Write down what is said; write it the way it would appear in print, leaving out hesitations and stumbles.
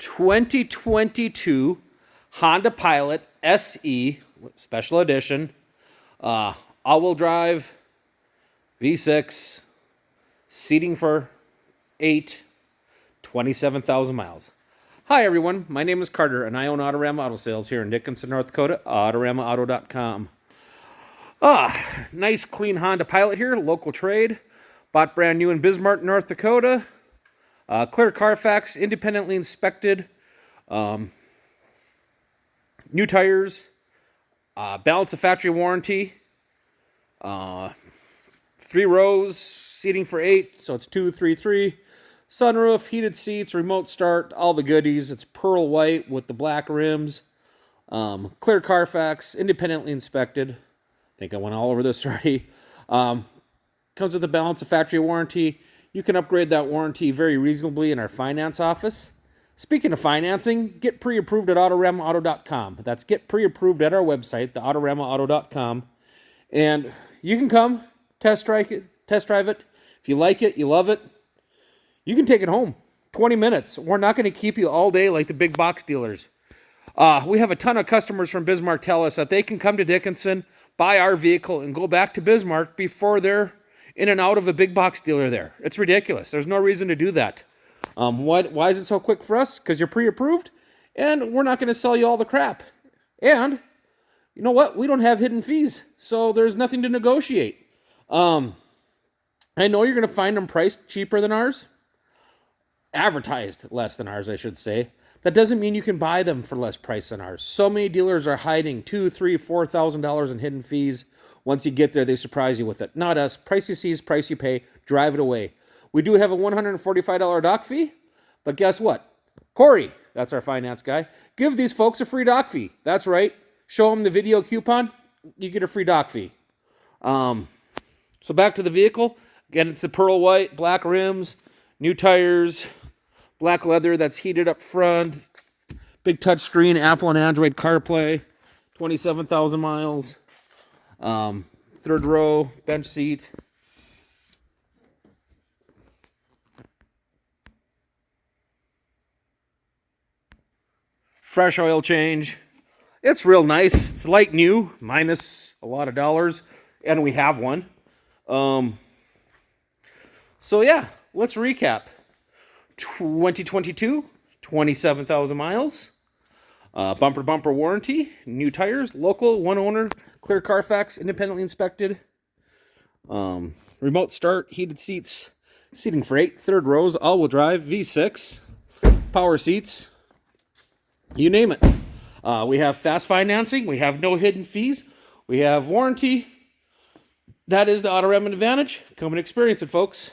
2022 Honda Pilot SE Special Edition, all-wheel drive, V6, seating for 8, 27,000 miles. Hi everyone, my name is Carter and I own Autorama Auto Sales here in Dickinson, North Dakota, AutoramaAuto.com. Nice clean Honda Pilot here, local trade, bought brand new in Bismarck, North Dakota, clear Carfax, independently inspected, new tires, balance of factory warranty, 3 rows, seating for 8, so it's 2, 3, 3. Sunroof, heated seats, remote start, all the goodies. It's pearl white with the black rims. Clear Carfax, independently inspected. I think I went all over this already. Comes with a balance of factory warranty. You can upgrade that warranty very reasonably in our finance office. Speaking of financing, get pre-approved at AutoramaAuto.com. That's get pre-approved at our website, the AutoramaAuto.com. And you can come, test drive it. If you like it, you love it, you can take it home. 20 minutes. We're not going to keep you all day like the big box dealers. We have a ton of customers from Bismarck tell us that they can come to Dickinson, buy our vehicle, and go back to Bismarck before they're in and out of a big box dealer there. It's ridiculous. There's no reason to do that. Why is it so quick for us? Because you're pre-approved, and we're not going to sell you all the crap. And you know what? We don't have hidden fees, so there's nothing to negotiate. I know you're going to find them priced cheaper than ours. Advertised less than ours, I should say. That doesn't mean you can buy them for less price than ours. So many dealers are hiding $2,000, $3,000, $4,000 in hidden fees. Once you get there, they surprise you with it. Not us. Price you see is price you pay. Drive it away. We do have a $145 dock fee, but guess what? Corey, that's our finance guy, give these folks a free dock fee. That's right. Show them the video coupon, you get a free dock fee. So back to the vehicle. Again, it's the pearl white, black rims, new tires, black leather that's heated up front, big touch screen, Apple and Android CarPlay, 27,000 miles, third row, bench seat. Fresh oil change. It's real nice. It's like new, minus a lot of dollars, and we have one. So yeah, let's recap. 2022, 27,000 miles, bumper to bumper warranty, new tires, local, one owner, clear Carfax, independently inspected, remote start, heated seats, seating for 8, third rows, all-wheel drive, V6, power seats, you name it. We have fast financing, we have no hidden fees, we have warranty. That is the Autorama advantage. Come and experience it, folks.